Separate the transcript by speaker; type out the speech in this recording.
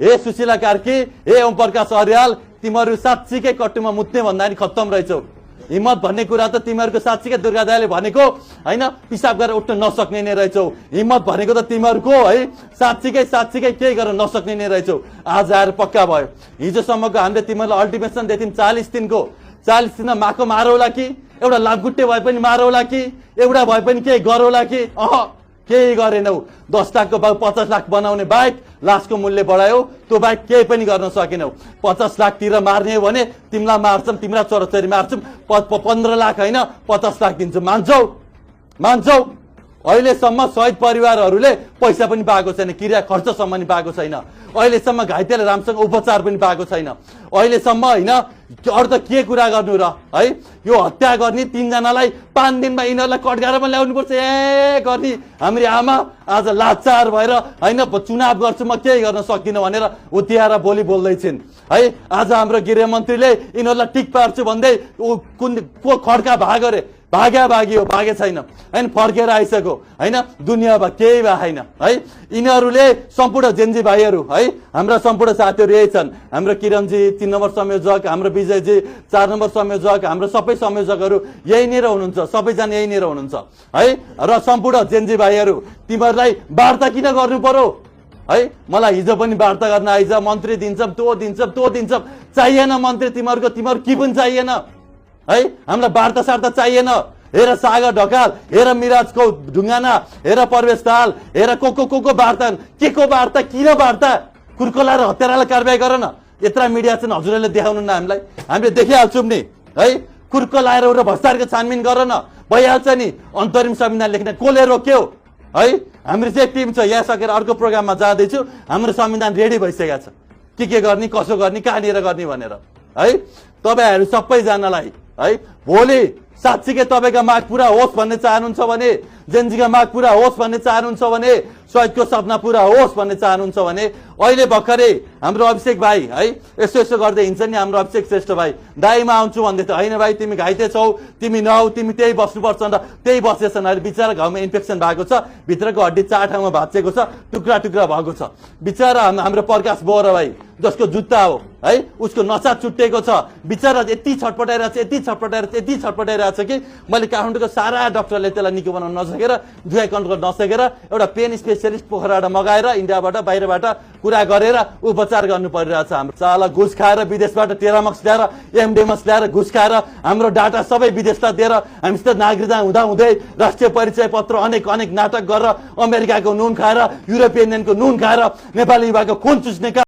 Speaker 1: हे सुशीला कार्की, हे ओम प्रकाश अर्याल, तिमीहरू साँच्चीकै कट्टुमा मुत्ने भन्दा नि खत्तम रहेछौ। हिम्मत भन्ने कुरा त तिमीहरूको साँच्चीकै दुर्गा दाइले भनेको हैन, पिसाब गरेर उठ्न नसक्ने नै रहेछौ। हिम्मत भनेको त तिमीहरूको है साँच्चीकै केही गर्न नसक्ने नै रहेछौ। आज आएर पक्का भयो। हिजोसम्मको हामीले तिमीहरूलाई अल्टिमेटम दियौँ 40 दिनको। 40 दिनमा माको मारौला कि, एउटा लामखुट्टे भए पनि मारौला कि, एउटा भए पनि केही गरौला कि? केही गरेनौ। 10 लाखको भाउ 50 लाख बनाउने बाहेक लासको मूल्य बढायो, त्यो बाहेक केही पनि गर्न सकेनौ। 50 लाखतिर मार्ने हो भने तिमीलाई मार्छौँ, तिम्रा छोराछोरी मार्छौँ। 15 लाख होइन 50 लाख दिन्छौँ। मान्छौ? अहिलेसम्म शहीद परिवारहरूले पैसा पनि पाएको छैन, क्रिया खर्चसम्म पनि पाएको छैन। अहिलेसम्म घाइतेले राम्रोसँग उपचार पनि पाएको छैन। अहिलेसम्म होइन, अरू त के कुरा गर्नु र है? यो हत्या गर्ने 3 जनालाई 5 दिनमा यिनीहरूलाई कटघारामा ल्याउनुपर्छ गर्ने हाम्रो आमा आज लाचार भएर होइन चुनाव गर्छु म केही गर्न सक्दिनँ भनेर उतियाएर बोली बोल्दैछिन् है। आज हाम्रो गृहमन्त्रीले यिनीहरूलाई टिक पार्छु भन्दै को खड्का भाग अरे, भागे छैन हैन, फर्केर आइसक्यो हैन, दुनियाँमा केही भएन है। यिनीहरूले सम्पूर्ण जेन्जी भाइहरू है, हाम्रा सम्पूर्ण साथीहरू यही छन्। हाम्रो किरणजी 3 नम्बर संयोजक, हाम्रो विजयजी 4 नम्बर संयोजक, हाम्रो सबै संयोजकहरू यही नै हुनुहुन्छ, सबैजना यही नै हुनुहुन्छ है। र सम्पूर्ण जेन्जी भाइहरू, तिमीहरूलाई वार्ता किन गर्नु पर्यो है? मलाई हिजो पनि वार्ता गर्न आइज, मन्त्री दिन्छौँ, त्यो दिन्छौँ, चाहिएन मन्त्री तिमीहरूको, तिमीहरू के पनि चाहिएन है। हामीलाई वार्ता सार्ता चाहिएन। हेर सागर ढकाल, हेर मिराजको ढुङ्गाना, हेर प्रवेश ताल, हेर को वार्ता, के को वार्ता, किन वार्ता? कुर्कोला र हत्यारालाई कारबाही गर न। यत्रा मिडिया चाहिँ हजुरहरूले देखाउनु न हामीलाई, हामीले देखिहाल्छौँ नि है। कुर्को लाएर एउटा भ्रष्टाचारको छानबिन गर न, भइहाल्छ नि। अन्तरिम संविधान लेख्ने कसले रोक्यो है? हाम्रो चाहिँ टिम छ, यहाँ सकेर अर्को प्रोग्राममा जाँदैछु। हाम्रो संविधान रेडी भइसकेको छ, के गर्ने, कसो गर्ने, कहाँनिर गर्ने भनेर है। तपाईँहरू सबैजनालाई है, भोलि साँच्चीकै तपाईँका माग पुरा होस् भन्ने चाहनुहुन्छ भने, जेन्जीका माग पुरा होस् भन्ने चाहनुहुन्छ भने, शहीदको सपना पुरा होस् भन्ने चाहनुहुन्छ भने, अहिले भर्खरै हाम्रो अभिषेक भाइ है यसो गर्दै हिँड्छ नि हाम्रो अभिषेक श्रेष्ठ भाइ, दाइमा आउँछु भन्दै थियो। होइन भाइ, तिमी घाइते छौ, तिमी नहौ, तिमी त्यही बस्नुपर्छ नि त। त्यही बसेछन्। अहिले बिचरा घाउमा इन्फेक्सन भएको छ, भित्रको हड्डी 4 ठाउँमा भाँचिएको छ, टुक्रा भएको छ। बिचरा हाम्रो प्रकाश बोहरा भाइ, जसको जुत्ता हो है, उसको नसा छुट्टिएको छ। बिचरा यति छटपटाइरहेको छ कि मैले काठमाडौँको सारा डक्टरले त्यसलाई निको बनाउन नसकेर, दुखाइ कन्ट्रोल नसकेर एउटा पेन स्पेसियलिस्ट पोखराबाट मगाएर इन्डियाबाट बाहिरबाट कुरा गरेर उपचार गर्नु परिरहेछ। हाम्रो साला घुस खाएर विदेशबाट टेरामक्स ल्याएर, एमडेमस ल्याएर घुस खाएर हाम्रो डाटा सबै विदेशलाई दिएर हामीसित नागरिकता हुँदै राष्ट्रिय परिचय पत्र अनेक नाटक गरेर, अमेरिकाको नुन खाएर, युरोपियन युनियनको नुन खाएर, नेपाली युवाको खुन चुस्ने